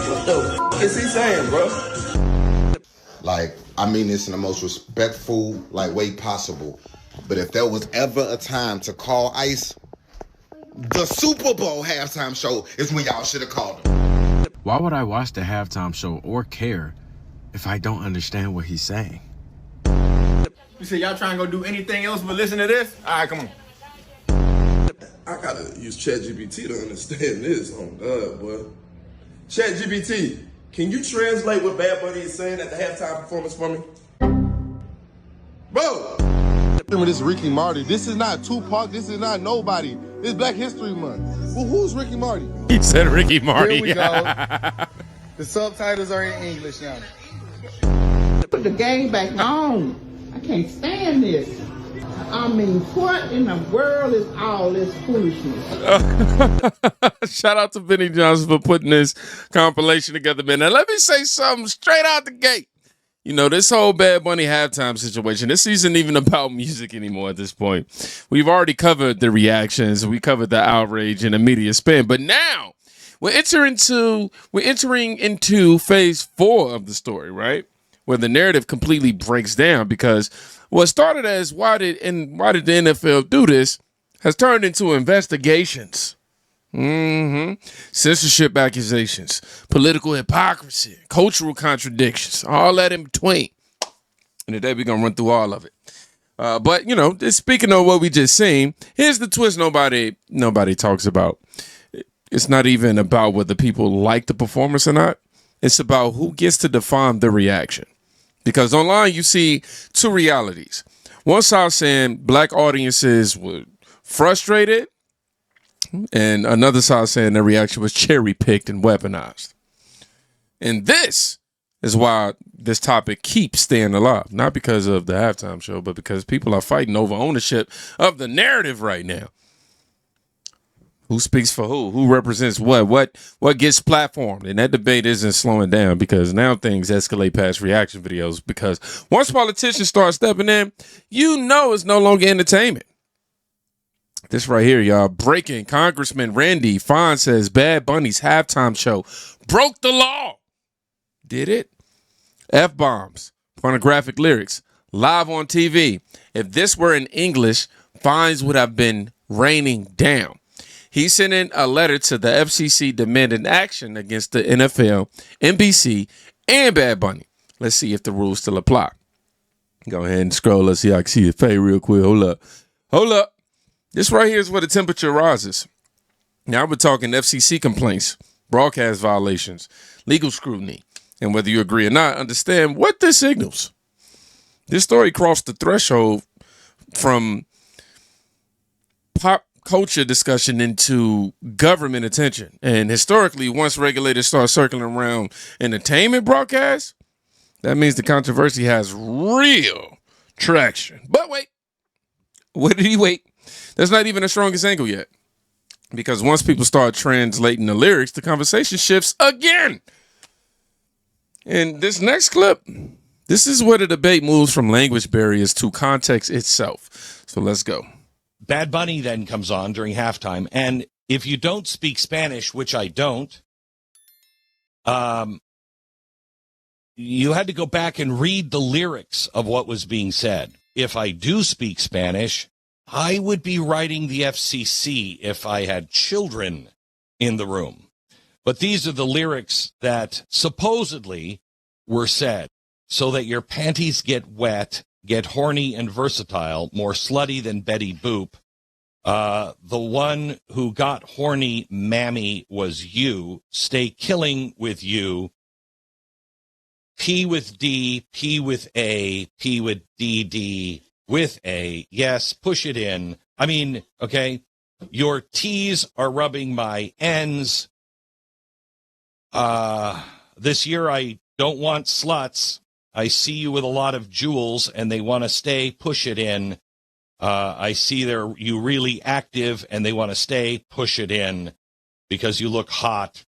What the f is he saying, bro? Like, I mean this in the most respectful way possible. But if there was ever a time to call ICE, the Super Bowl halftime show is when y'all should have called him. Why would I watch the halftime show or care if I don't understand what he's saying? You say y'all trying to go do anything else but listen to this? All right, come on. I gotta use ChatGPT to understand this. Oh God, boy. ChatGPT, can you translate what Bad Bunny is saying at the halftime performance for me? Bro! This is Ricky Marty. This is not Tupac. This is not nobody. This is Black History Month. Well, who's Ricky Marty? He said Ricky Marty. Here we go. The subtitles are in English now. Put the game back on. I can't stand this. I mean, what in the world is all this foolishness? Shout out to Benny Johnson for putting this compilation together, man. Now, let me say something straight out the gate. You know, this whole Bad Bunny halftime situation, this isn't even about music anymore at this point. We've already covered the reactions. We covered the outrage and the media spin. But now we're entering into phase 4 of the story, right? Where the narrative completely breaks down because what started as why did the NFL do this has turned into investigations. Censorship accusations, political hypocrisy, cultural contradictions, all that in between. And today we're going to run through all of it. But, you know, speaking of what we just seen, here's the twist nobody talks about. It's not even about whether people like the performance or not. It's about who gets to define the reaction. Because online you see two realities. One side saying black audiences were frustrated, and another side saying their reaction was cherry-picked and weaponized. And this is why this topic keeps staying alive. Not because of the halftime show, but because people are fighting over ownership of the narrative right now. Who speaks for who? Who represents what? What gets platformed? And that debate isn't slowing down because now things escalate past reaction videos because once politicians start stepping in, you know it's no longer entertainment. This right here, y'all. Breaking. Congressman Randy Fine says Bad Bunny's halftime show broke the law. Did it? F-bombs, pornographic lyrics, live on TV. If this were in English, fines would have been raining down. He sent in a letter to the FCC demanding action against the NFL, NBC, and Bad Bunny. Let's see if the rules still apply. Go ahead and scroll. Let's see. I can see it fade real quick. Hold up. This right here is where the temperature rises. Now we're talking FCC complaints, broadcast violations, legal scrutiny, and whether you agree or not, understand what this signals. This story crossed the threshold from pop culture discussion into government attention. And historically, once regulators start circling around entertainment broadcasts, that means the controversy has real traction. But wait, what did he wait? That's not even the strongest angle yet. Because once people start translating the lyrics, the conversation shifts again. And this next clip, this is where the debate moves from language barriers to context itself. So let's go. Bad Bunny then comes on during halftime. And if you don't speak Spanish, which I don't, you had to go back and read the lyrics of what was being said. If I do speak Spanish, I would be writing the FCC if I had children in the room. But these are the lyrics that supposedly were said. So that your panties get wet, get horny and versatile, more slutty than Betty Boop. The one who got horny, mammy, was you. Stay killing with you. P with D, P with A, P with D, with A. Yes, push it in. I mean, okay, your T's are rubbing my N's. This year I don't want sluts. I see you with a lot of jewels and they want to stay, push it in. I see you really active and they want to stay, push it in. Because you look hot,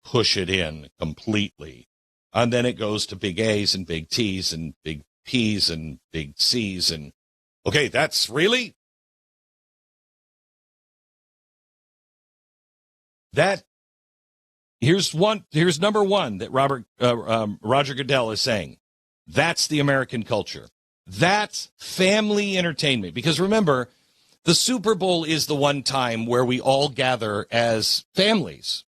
push it in completely. And then it goes to big A's and big T's and big P's and big C's. And okay, that's really That here's number one that Roger Goodell is saying. That's the American culture. That's family entertainment. Because remember, the Super Bowl is the one time where we all gather as families.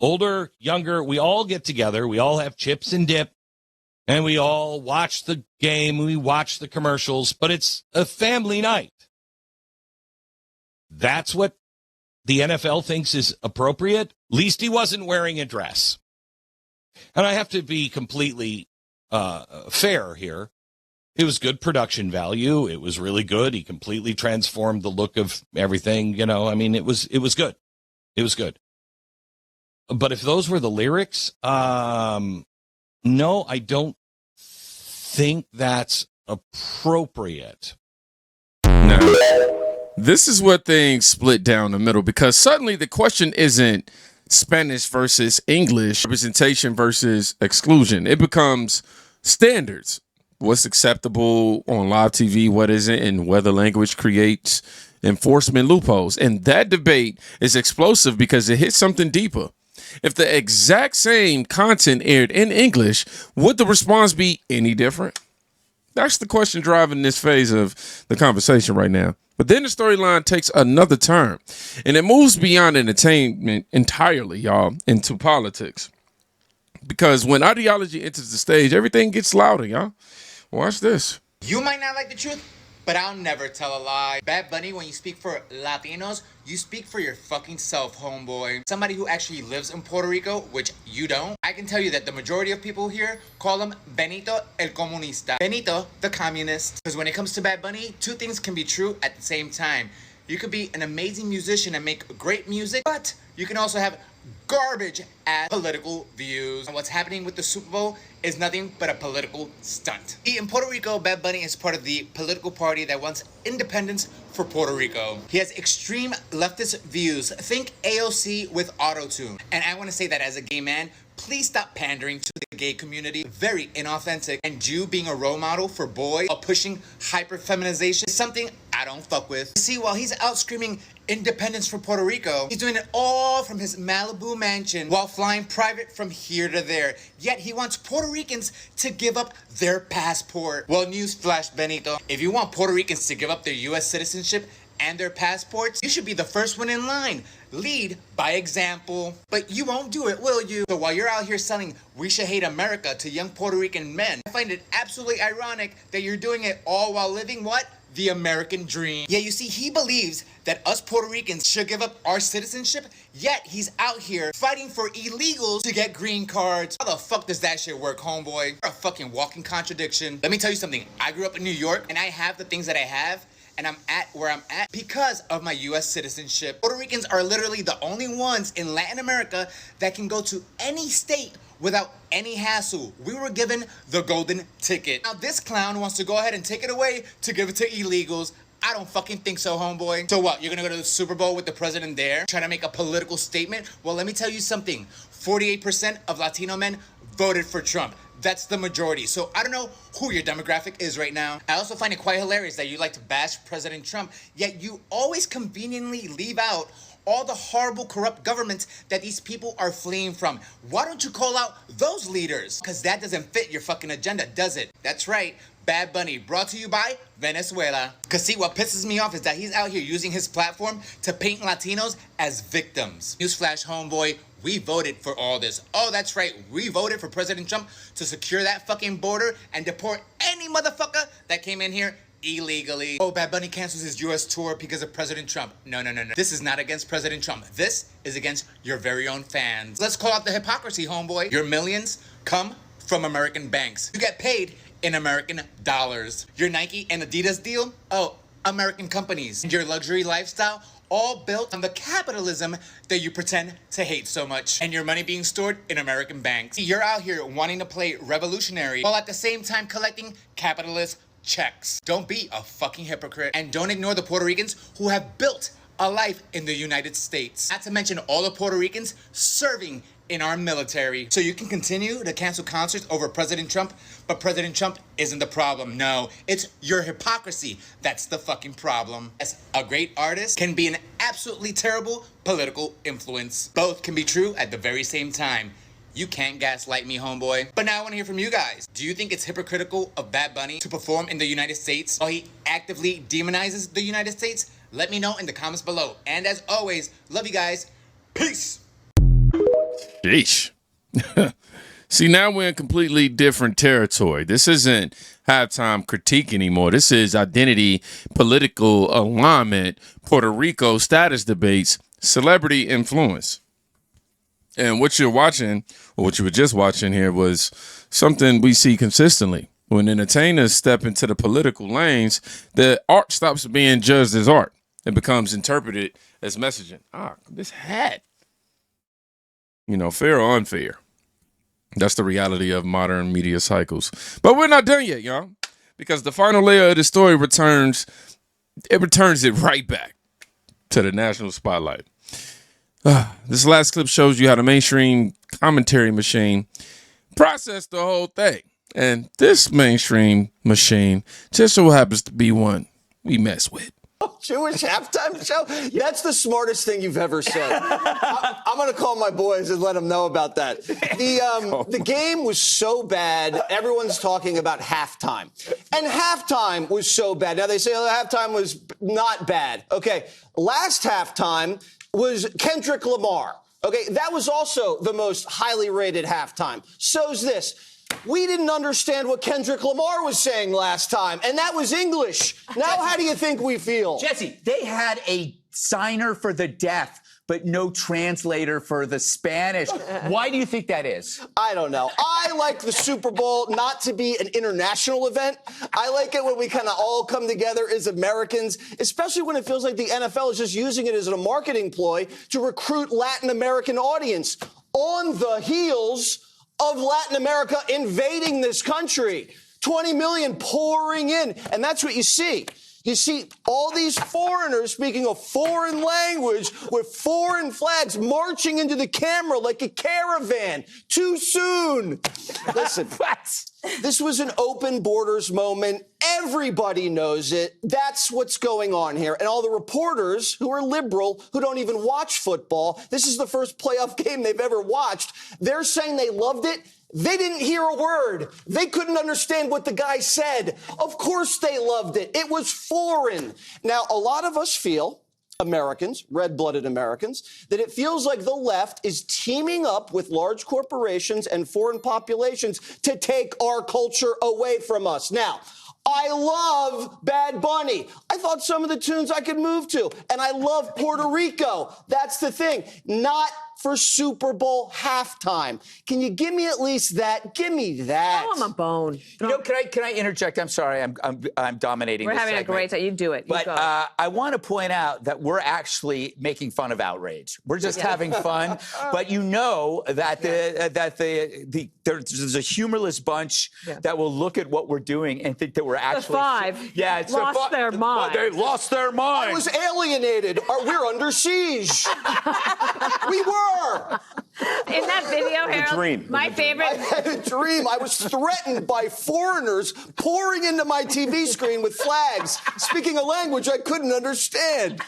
Older, younger, we all get together. We all have chips and dip. And we all watch the game. We watch the commercials. But it's a family night. That's what the NFL thinks is appropriate. At least he wasn't wearing a dress. And I have to be completely fair here. It was good production value. It was really good. He completely transformed the look of everything. You know, I mean, it was good. It was good. But if those were the lyrics, no, I don't think that's appropriate. No. This is where things split down the middle, because suddenly the question isn't Spanish versus English, representation versus exclusion. It becomes standards. What's acceptable on live TV, what isn't, and whether language creates enforcement loopholes. And that debate is explosive because it hits something deeper. If the exact same content aired in English, would the response be any different? That's the question driving this phase of the conversation right now. But then the storyline takes another turn, and it moves beyond entertainment entirely, y'all, into politics. Because when ideology enters the stage, everything gets louder, y'all. Watch this. You might not like the truth, but I'll never tell a lie. Bad Bunny, when you speak for Latinos, you speak for your fucking self, homeboy. Somebody who actually lives in Puerto Rico, which you don't. I can tell you that the majority of people here call him Benito el Comunista. Benito, the communist. Because when it comes to Bad Bunny, two things can be true at the same time. You could be an amazing musician and make great music, but you can also have garbage ass political views. And what's happening with the Super Bowl is nothing but a political stunt. In Puerto Rico, Bad Bunny is part of the political party that wants independence for Puerto Rico. He has extreme leftist views. Think AOC with auto-tune. And I want to say that as a gay man, please stop pandering to the gay community. Very inauthentic. And you being a role model for boys or pushing hyper-feminization is something I don't fuck with. See, while he's out screaming independence for Puerto Rico, he's doing it all from his Malibu mansion while flying private from here to there. Yet he wants Puerto Ricans to give up their passport. Well, newsflash, Benito. If you want Puerto Ricans to give up their U.S. citizenship and their passports, you should be the first one in line. Lead by example. But you won't do it, will you? So while you're out here selling "We Should Hate America" to young Puerto Rican men, I find it absolutely ironic that you're doing it all while living what? The American dream. Yeah, you see, he believes that us Puerto Ricans should give up our citizenship, yet he's out here fighting for illegals to get green cards. How the fuck does that shit work, homeboy? You're a fucking walking contradiction. Let me tell you something. I grew up in New York, and I have the things that I have, and I'm at where I'm at because of my U.S. citizenship. Puerto Ricans are literally the only ones in Latin America that can go to any state without any hassle. We were given the golden ticket. Now this clown wants to go ahead and take it away to give it to illegals. I don't fucking think so, homeboy. So what, you're gonna go to the Super Bowl with the president there, trying to make a political statement? Well, let me tell you something. 48% of Latino men voted for Trump. That's the majority. So I don't know who your demographic is right now. I also find it quite hilarious that you like to bash President Trump, yet you always conveniently leave out all the horrible, corrupt governments that these people are fleeing from. Why don't you call out those leaders? Because that doesn't fit your fucking agenda, does it? That's right. Bad Bunny, brought to you by Venezuela. Because see, what pisses me off is that he's out here using his platform to paint Latinos as victims. Newsflash, homeboy, we voted for all this. Oh, that's right. We voted for President Trump to secure that fucking border and deport any motherfucker that came in here illegally. Oh, Bad Bunny cancels his U.S. tour because of President Trump. No. This is not against President Trump. This is against your very own fans. Let's call out the hypocrisy, homeboy. Your millions come from American banks. You get paid in American dollars. Your Nike and Adidas deal? Oh, American companies. And your luxury lifestyle? All built on the capitalism that you pretend to hate so much. And your money being stored in American banks. You're out here wanting to play revolutionary while at the same time collecting capitalist checks. Don't be a fucking hypocrite. And don't ignore the Puerto Ricans who have built a life in the United States. Not to mention all the Puerto Ricans serving in our military. So you can continue to cancel concerts over President Trump, but President Trump isn't the problem. No, it's your hypocrisy that's the fucking problem. As a great artist can be an absolutely terrible political influence. Both can be true at the very same time. You can't gaslight me, homeboy. But now I want to hear from you guys. Do you think it's hypocritical of Bad Bunny to perform in the United States while he actively demonizes the United States? Let me know in the comments below. And as always, love you guys. Peace. Sheesh. See, now we're in completely different territory. This isn't halftime critique anymore. This is identity, political alignment, Puerto Rico status debates, celebrity influence. And what you're watching, or what you were just watching here, was something we see consistently. When entertainers step into the political lanes, the art stops being judged as art. It becomes interpreted as messaging. This hat. Fair or unfair. That's the reality of modern media cycles. But we're not done yet, y'all. Because the final layer of the story returns it right back to the national spotlight. This last clip shows you how the mainstream commentary machine processed the whole thing. And this mainstream machine just so happens to be one we mess with. Jewish halftime show? That's the smartest thing you've ever said. I'm going to call my boys and let them know about that. The game was so bad, everyone's talking about halftime. And halftime was so bad. Now they say halftime was not bad. Okay, last halftime was Kendrick Lamar. Okay, that was also the most highly rated halftime. So's this. We didn't understand what Kendrick Lamar was saying last time, and that was English. Now how do you think we feel? Jesse, they had a signer for the deaf, but no translator for the Spanish. Why do you think that is? I don't know. I like the Super Bowl not to be an international event. I like it when we kind of all come together as Americans, especially when it feels like the NFL is just using it as a marketing ploy to recruit Latin American audience on the heels of Latin America invading this country. 20 million pouring in, and that's what you see. You see all these foreigners speaking a foreign language with foreign flags marching into the camera like a caravan. Too soon. Listen, this was an open borders moment. Everybody knows it. That's what's going on here. And all the reporters who are liberal, who don't even watch football, this is the first playoff game they've ever watched. They're saying they loved it. They didn't hear a word. They couldn't understand what the guy said. Of course they loved it. It was foreign. Now, a lot of us feel, Americans, red-blooded Americans, that it feels like the left is teaming up with large corporations and foreign populations to take our culture away from us. Now, I love Bad Bunny. I thought some of the tunes I could move to. And I love Puerto Rico. That's the thing. Not for Super Bowl halftime. Can you give me at least that? Give me that. Throw him a bone. Can I interject? I'm sorry, I'm dominating. We're this having segment. a great time. You do it. But I want to point out that we're actually making fun of outrage. We're just having fun. But you know that there's a humorless bunch that will look at what we're doing and think that we're actually it's lost their mind. They lost their mind. I was alienated. We're under siege. We were. In that video, Harold, my favorite. I had a dream. I was threatened by foreigners pouring into my TV screen with flags, speaking a language I couldn't understand.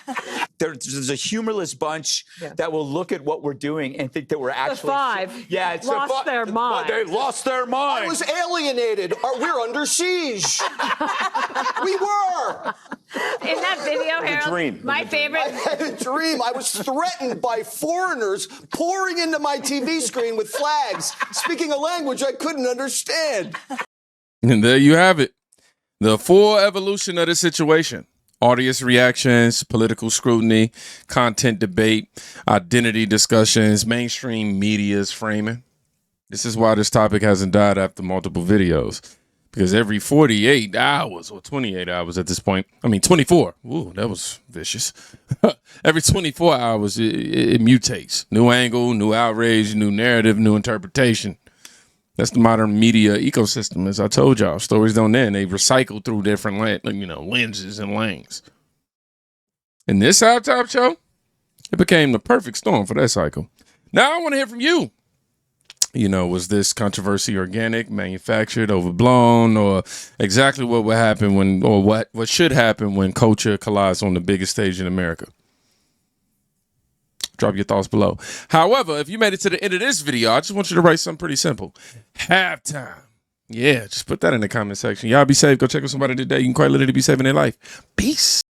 There's a humorless bunch that will look at what we're doing and think that we're actually lost their mind. They lost their mind. I was alienated. We're under siege. We were. In that video, Harold, my favorite. I had a dream. I was threatened by foreigners pouring into my TV screen with flags, speaking a language I couldn't understand. And there you have it. The full evolution of the situation. Audience reactions, political scrutiny, content debate, identity discussions, mainstream media's framing. This is why this topic hasn't died after multiple videos. Because every 48 hours, or 28 hours at this point, 24. Ooh, that was vicious. Every 24 hours, it mutates. New angle, new outrage, new narrative, new interpretation. That's the modern media ecosystem, as I told y'all. Stories don't end. They recycle through different lenses and lanes. And this halftime show, it became the perfect storm for that cycle. Now I want to hear from you. You know, was this controversy organic, manufactured, overblown, or exactly what would happen when, or what should happen when culture collides on the biggest stage in America? Drop your thoughts below. However, if you made it to the end of this video, I just want you to write something pretty simple. Halftime. Yeah, just put that in the comment section. Y'all be safe. Go check with somebody today. You can quite literally be saving their life. Peace.